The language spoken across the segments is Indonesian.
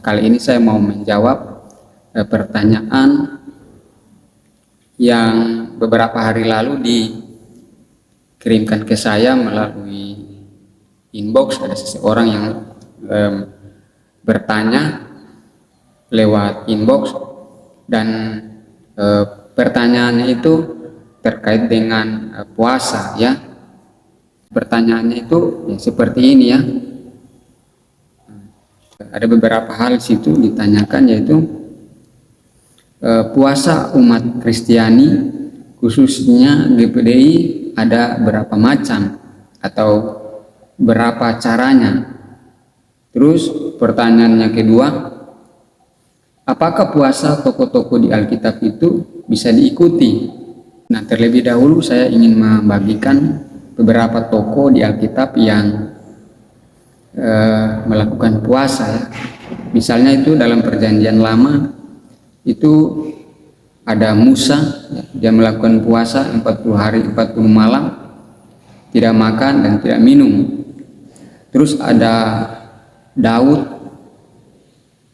kali ini saya mau menjawab pertanyaan yang beberapa hari lalu dikirimkan ke saya melalui inbox. Ada seseorang yang bertanya lewat inbox, dan pertanyaannya itu terkait dengan puasa ya. Pertanyaannya itu ya, seperti ini ya. Ada beberapa hal situ ditanyakan, yaitu puasa umat Kristiani khususnya GPDI ada berapa macam atau berapa caranya. Terus pertanyaannya kedua, apakah puasa tokoh-tokoh di Alkitab itu bisa diikuti? Nah, terlebih dahulu saya ingin membagikan beberapa tokoh di Alkitab yang melakukan puasa ya. Misalnya itu dalam Perjanjian Lama itu ada Musa ya, dia melakukan puasa 40 hari 40 malam, tidak makan dan tidak minum. Terus ada Daud,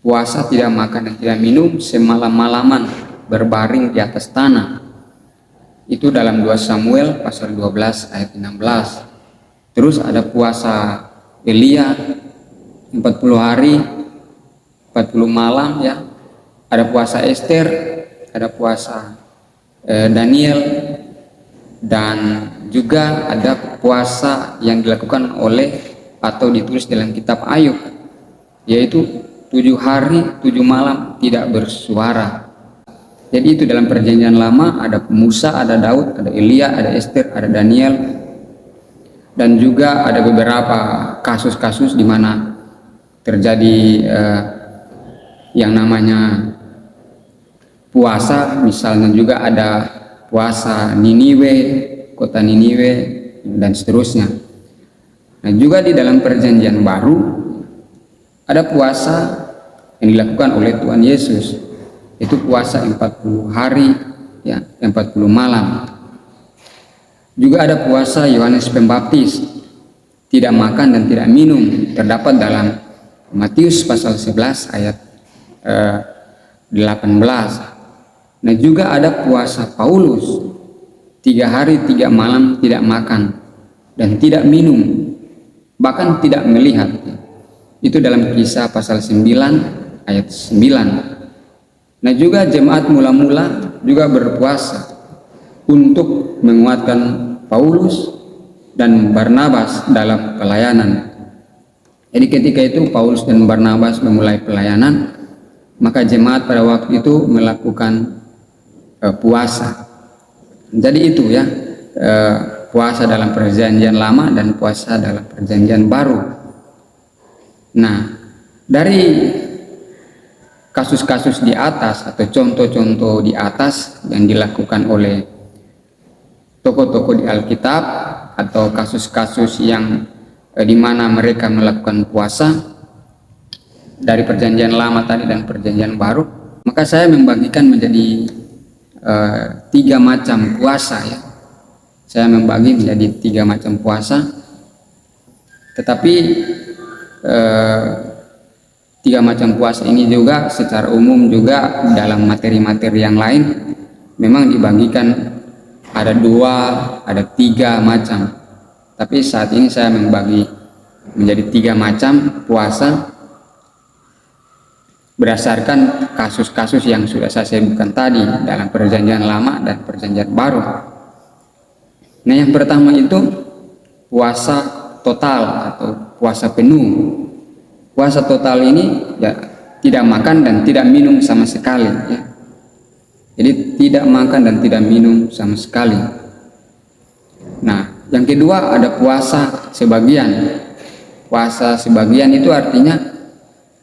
puasa tidak makan dan tidak minum semalam-malaman, berbaring di atas tanah. Itu dalam 2 Samuel pasal 12 ayat 16. Terus ada puasa Elia 40 hari 40 malam ya. Ada puasa Esther, ada puasa Daniel, dan juga ada puasa yang dilakukan oleh atau ditulis dalam kitab Ayub, yaitu 7 hari 7 malam tidak bersuara. Jadi itu dalam Perjanjian Lama ada Musa, ada Daud, ada Elia, ada Esther, ada Daniel, dan juga ada beberapa kasus-kasus di mana terjadi yang namanya puasa. Misalnya juga ada puasa Niniwe, kota Niniwe, dan seterusnya. Nah, juga di dalam Perjanjian Baru ada puasa yang dilakukan oleh Tuhan Yesus, itu puasa 40 hari ya, 40 malam. Juga ada puasa Yohanes Pembaptis, tidak makan dan tidak minum, terdapat dalam Matius pasal 11 ayat 18. Nah, juga ada puasa Paulus, 3 hari 3 malam tidak makan dan tidak minum, bahkan tidak melihat. Itu dalam Kisah pasal 9 ayat 9. Nah, juga jemaat mula-mula juga berpuasa untuk menguatkan Paulus dan Barnabas dalam pelayanan. Jadi ketika itu Paulus dan Barnabas memulai pelayanan, maka jemaat pada waktu itu melakukan puasa. Jadi itu ya, puasa dalam Perjanjian Lama dan puasa dalam Perjanjian Baru. Nah, dari kasus-kasus di atas atau contoh-contoh di atas yang dilakukan oleh tokoh-tokoh di Alkitab, atau kasus-kasus yang di mana mereka melakukan puasa dari Perjanjian Lama tadi dan Perjanjian Baru, maka saya membagikan menjadi 3 macam puasa ya. Saya membagi menjadi 3 macam puasa, tetapi 3 macam puasa ini juga secara umum juga dalam materi-materi yang lain memang dibagikan ada 2, ada 3 macam. Tapi saat ini saya membagi menjadi 3 macam puasa berdasarkan kasus-kasus yang sudah saya sebutkan tadi dalam Perjanjian Lama dan Perjanjian Baru. Nah, yang pertama itu puasa total atau puasa penuh. Puasa total ini ya tidak makan dan tidak minum sama sekali ya. Jadi tidak makan dan tidak minum sama sekali. Nah, yang kedua ada puasa sebagian. Puasa sebagian itu artinya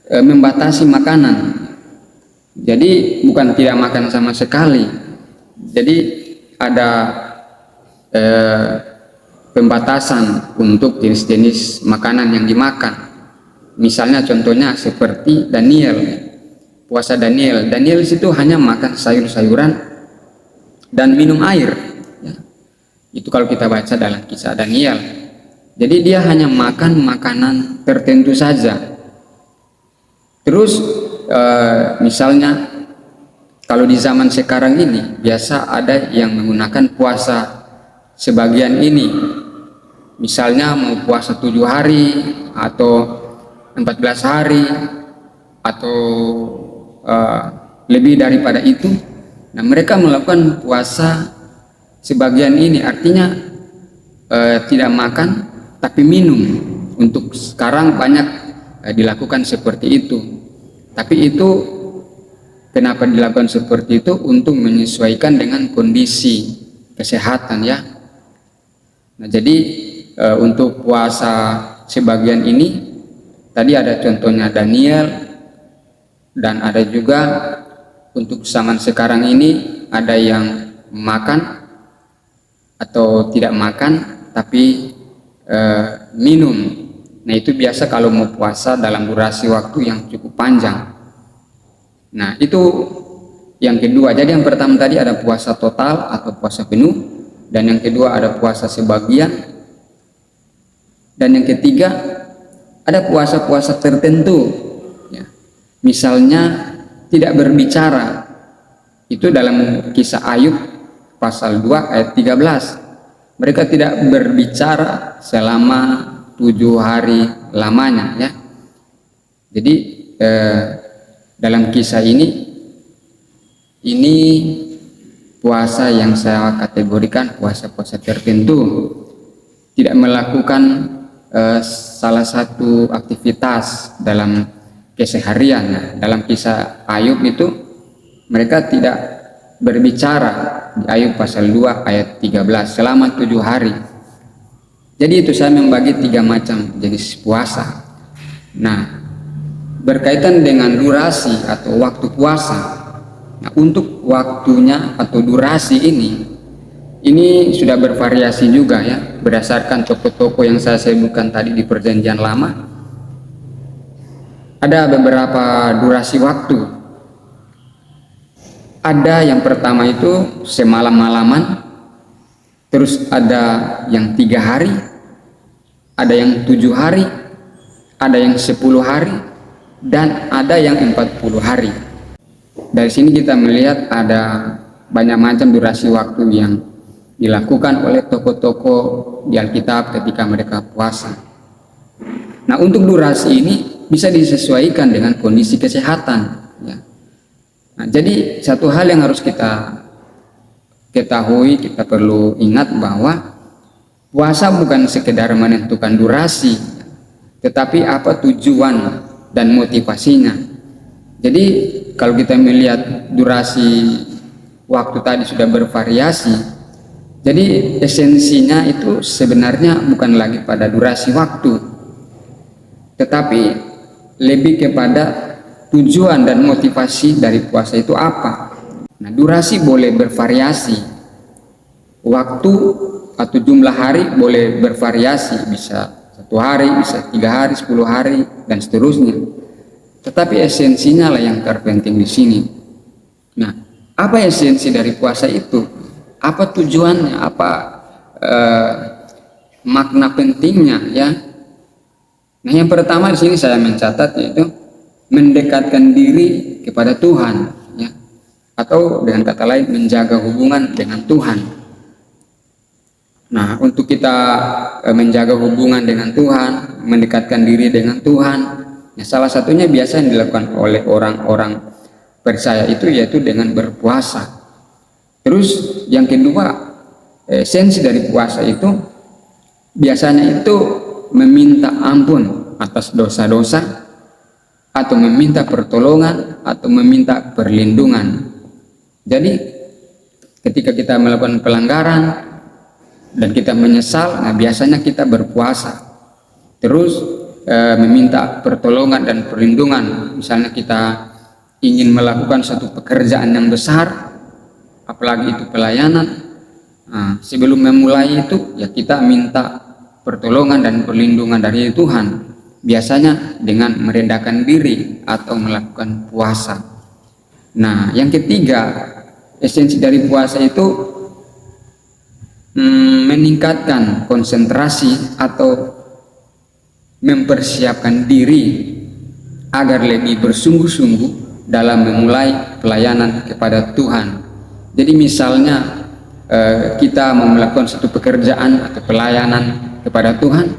membatasi makanan. Jadi bukan tidak makan sama sekali. Jadi ada pembatasan untuk jenis-jenis makanan yang dimakan. Misalnya contohnya seperti Daniel. Puasa Daniel situ hanya makan sayur-sayuran dan minum air ya. Itu kalau kita baca dalam kisah Daniel. Jadi dia hanya makan makanan tertentu saja. Terus misalnya kalau di zaman sekarang ini biasa ada yang menggunakan puasa sebagian ini, misalnya mau puasa 7 hari atau 14 hari atau lebih daripada itu. Nah, mereka melakukan puasa sebagian ini, artinya tidak makan tapi minum. Untuk sekarang banyak dilakukan seperti itu. Tapi itu kenapa dilakukan seperti itu? Untuk menyesuaikan dengan kondisi kesehatan ya. Nah, jadi untuk puasa sebagian ini tadi ada contohnya Daniel, dan ada juga untuk zaman sekarang ini ada yang makan atau tidak makan tapi minum. Nah, itu biasa kalau mau puasa dalam durasi waktu yang cukup panjang. Nah, itu yang kedua. Jadi yang pertama tadi ada puasa total atau puasa penuh, dan yang kedua ada puasa sebagian, dan yang ketiga ada puasa-puasa tertentu ya. Misalnya tidak berbicara, itu dalam kisah Ayub pasal 2 ayat 13. Mereka tidak berbicara selama 7 hari lamanya ya. Jadi dalam kisah ini puasa yang saya kategorikan puasa-puasa tertentu, tidak melakukan salah satu aktivitas dalam keseharian. Nah, dalam kisah Ayub itu mereka tidak berbicara di Ayub pasal 2 ayat 13 selama 7 hari. Jadi itu saya membagi 3 macam jenis puasa. Nah, berkaitan dengan durasi atau waktu puasa. Nah, untuk waktunya atau durasi ini sudah bervariasi juga ya, berdasarkan toko-toko yang saya sebutkan tadi di Perjanjian Lama. Ada beberapa durasi waktu. Ada yang pertama itu semalam-malaman, terus ada yang 3 hari, ada yang 7 hari, ada yang 10 hari, dan ada yang 40 hari. Dari sini kita melihat ada banyak macam durasi waktu yang dilakukan oleh toko-toko di Alkitab ketika mereka puasa. Nah, untuk durasi ini bisa disesuaikan dengan kondisi kesehatan ya. Nah, jadi satu hal yang harus kita ketahui, kita perlu ingat bahwa puasa bukan sekedar menentukan durasi, tetapi apa tujuan dan motivasinya. Jadi kalau kita melihat durasi waktu tadi sudah bervariasi, jadi esensinya itu sebenarnya bukan lagi pada durasi waktu, tetapi lebih kepada tujuan dan motivasi dari puasa itu apa. Nah, durasi boleh bervariasi, waktu atau jumlah hari boleh bervariasi, bisa 1 hari, bisa 3 hari, 10 hari, dan seterusnya. Tetapi esensinya lah yang terpenting di sini. Nah, apa esensi dari puasa itu? Apa tujuannya? Apa makna pentingnya ya? Nah, yang pertama di sini saya mencatat yaitu mendekatkan diri kepada Tuhan ya, atau dengan kata lain menjaga hubungan dengan Tuhan. Nah, untuk kita menjaga hubungan dengan Tuhan, mendekatkan diri dengan Tuhan, nah, salah satunya biasa yang dilakukan oleh orang-orang percaya itu yaitu dengan berpuasa. Terus yang kedua, esensi dari puasa itu biasanya itu meminta ampun atas dosa-dosa, atau meminta pertolongan, atau meminta perlindungan. Jadi ketika kita melakukan pelanggaran dan kita menyesal, nah biasanya kita berpuasa. Terus meminta pertolongan dan perlindungan. Misalnya kita ingin melakukan satu pekerjaan yang besar, apalagi itu pelayanan. Nah, sebelum memulai itu ya kita minta pertolongan dan perlindungan dari Tuhan. Biasanya dengan merendahkan diri atau melakukan puasa. Nah, yang ketiga, esensi dari puasa itu meningkatkan konsentrasi atau mempersiapkan diri agar lebih bersungguh-sungguh dalam memulai pelayanan kepada Tuhan. Jadi misalnya kita mau melakukan satu pekerjaan atau pelayanan kepada Tuhan,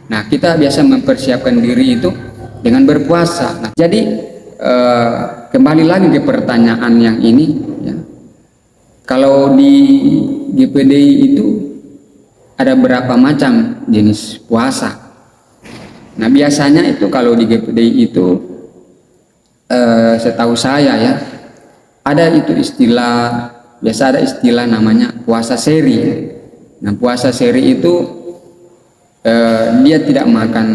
nah kita biasa mempersiapkan diri itu dengan berpuasa. Nah, jadi kembali lagi ke pertanyaan yang ini, ya. Kalau di GPDI itu ada berapa macam jenis puasa? Nah, biasanya itu kalau di GPDI itu setahu saya ya, ada itu istilah, biasa ada istilah namanya puasa seri. Nah, puasa seri itu dia tidak makan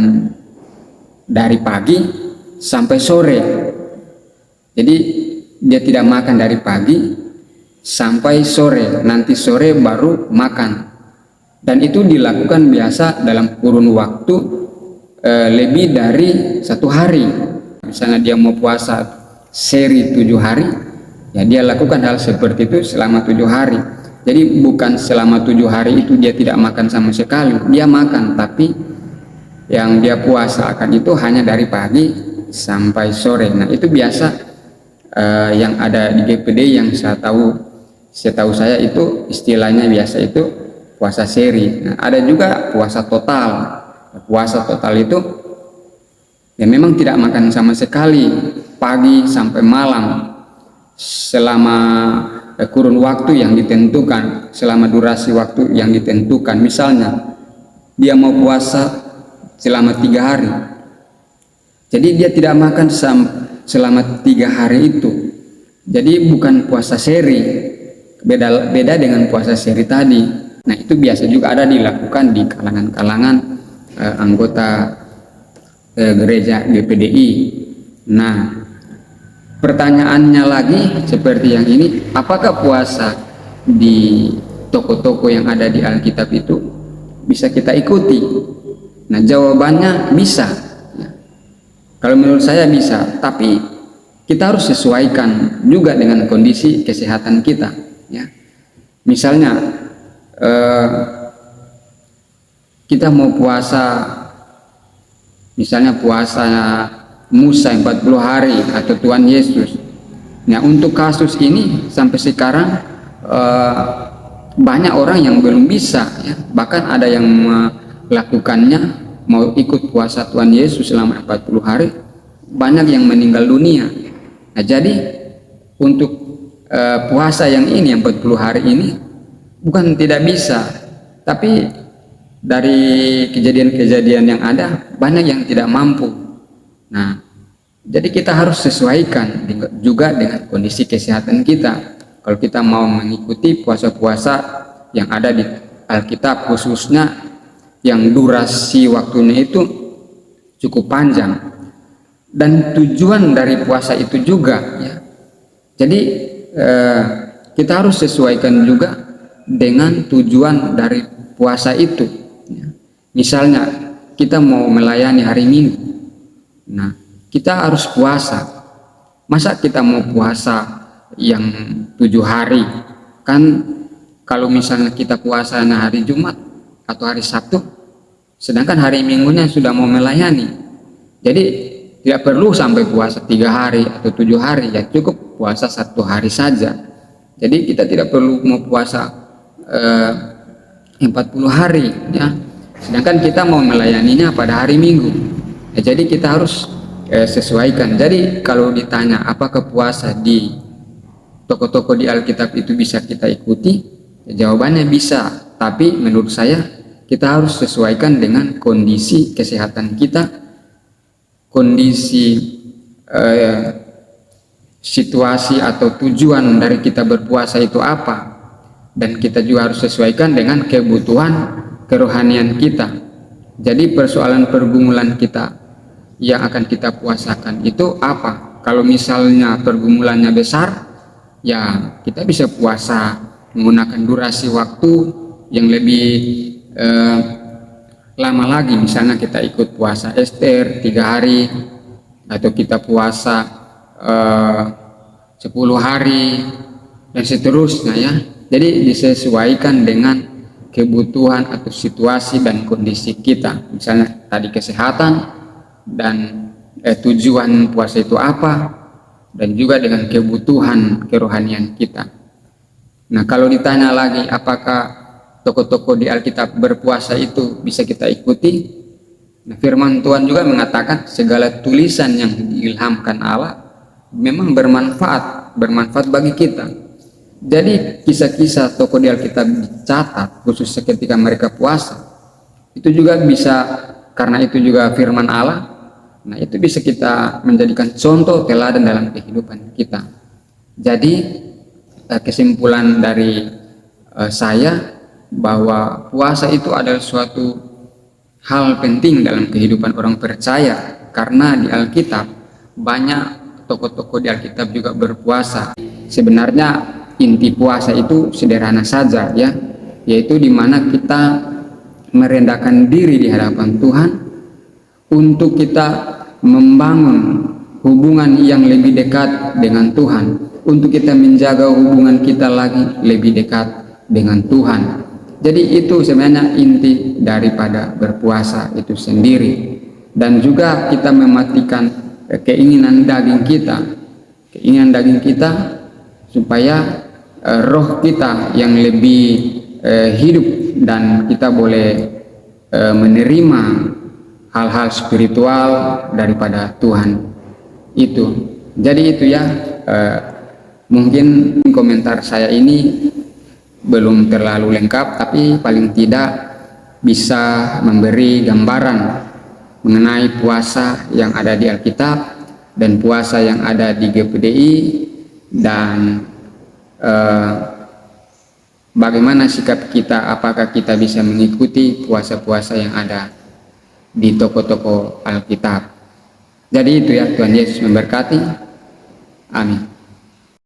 dari pagi sampai sore. Jadi dia tidak makan dari pagi sampai sore, nanti sore baru makan. Dan itu dilakukan biasa dalam kurun waktu lebih dari 1 hari. Misalnya dia mau puasa seri 7 hari, ya dia lakukan hal seperti itu selama 7 hari. Jadi bukan selama 7 hari itu dia tidak makan sama sekali, dia makan, tapi yang dia puasakan itu hanya dari pagi sampai sore. Nah, itu biasa yang ada di GPD yang setahu saya itu istilahnya biasa itu puasa seri. Nah, ada juga puasa total. Puasa total itu ya memang tidak makan sama sekali pagi sampai malam selama kurun waktu yang ditentukan, selama durasi waktu yang ditentukan. Misalnya dia mau puasa selama 3 hari, jadi dia tidak makan selama 3 hari itu. Jadi bukan puasa seri, beda dengan puasa seri tadi. Nah, itu biasa juga ada dilakukan di kalangan-kalangan anggota gereja GPDI. Nah, pertanyaannya lagi seperti yang ini, apakah puasa di toko-toko yang ada di Alkitab itu bisa kita ikuti? Nah, jawabannya bisa. Kalau menurut saya bisa, tapi kita harus sesuaikan juga dengan kondisi kesehatan kita, ya. Misalnya kita mau puasa, misalnya puasa Musa 40 hari atau Tuhan Yesus. Nah, untuk kasus ini sampai sekarang banyak orang yang belum bisa, ya. Bahkan ada yang melakukannya, mau ikut puasa Tuhan Yesus selama 40 hari, banyak yang meninggal dunia. Nah, jadi untuk puasa yang ini, yang 40 hari ini, bukan tidak bisa, tapi dari kejadian-kejadian yang ada, banyak yang tidak mampu. Nah, jadi kita harus sesuaikan juga dengan kondisi kesehatan kita. Kalau kita mau mengikuti puasa-puasa yang ada di Alkitab, khususnya yang durasi waktunya itu cukup panjang, dan tujuan dari puasa itu juga, ya. Jadi kita harus sesuaikan juga dengan tujuan dari puasa itu, ya. Misalnya kita mau melayani hari Minggu, nah kita harus puasa. Masa kita mau puasa yang 7 hari? Kan kalau misalnya kita puasanya hari Jumat atau hari Sabtu, sedangkan hari Minggunya sudah mau melayani, jadi tidak perlu sampai puasa 3 hari atau 7 hari, ya cukup puasa 1 hari saja. Jadi kita tidak perlu mau puasa 40 hari, ya. Sedangkan kita mau melayaninya pada hari Minggu, ya, jadi kita harus sesuaikan. Jadi kalau ditanya apakah puasa di toko-toko di Alkitab itu bisa kita ikuti, ya, jawabannya bisa. Tapi menurut saya kita harus sesuaikan dengan kondisi kesehatan kita, kondisi situasi atau tujuan dari kita berpuasa itu apa, dan kita juga harus sesuaikan dengan kebutuhan kerohanian kita. Jadi persoalan pergumulan kita yang akan kita puasakan itu apa? Kalau misalnya pergumulannya besar, ya kita bisa puasa menggunakan durasi waktu yang lebih lama lagi. Misalnya kita ikut puasa Ester 3 hari, atau kita puasa 10 hari, dan seterusnya, ya. Jadi disesuaikan dengan kebutuhan atau situasi dan kondisi kita. Misalnya tadi kesehatan, dan tujuan puasa itu apa, dan juga dengan kebutuhan kerohanian kita. Nah, kalau ditanya lagi apakah tokoh-tokoh di Alkitab berpuasa itu bisa kita ikuti, nah, firman Tuhan juga mengatakan segala tulisan yang diilhamkan Allah memang bermanfaat bagi kita. Jadi kisah-kisah tokoh di Alkitab dicatat khususnya ketika mereka puasa, itu juga bisa, karena itu juga firman Allah. Nah, itu bisa kita menjadikan contoh teladan dalam kehidupan kita. Jadi kesimpulan dari saya bahwa puasa itu adalah suatu hal penting dalam kehidupan orang percaya, karena di Alkitab banyak tokoh-tokoh di Alkitab juga berpuasa. Sebenarnya inti puasa itu sederhana saja ya, yaitu dimana kita merendahkan diri di hadapan Tuhan untuk kita membangun hubungan yang lebih dekat dengan Tuhan, untuk kita menjaga hubungan kita lagi lebih dekat dengan Tuhan. Jadi itu sebenarnya inti daripada berpuasa itu sendiri. Dan juga kita mematikan keinginan daging kita supaya roh kita yang lebih hidup, dan kita boleh menerima hal-hal spiritual daripada Tuhan itu. Jadi itu ya, mungkin komentar saya ini belum terlalu lengkap, tapi paling tidak bisa memberi gambaran mengenai puasa yang ada di Alkitab dan puasa yang ada di GPDI, dan bagaimana sikap kita, apakah kita bisa mengikuti puasa-puasa yang ada di toko-toko Alkitab. Jadi itu ya, Tuhan Yesus memberkati. Amin.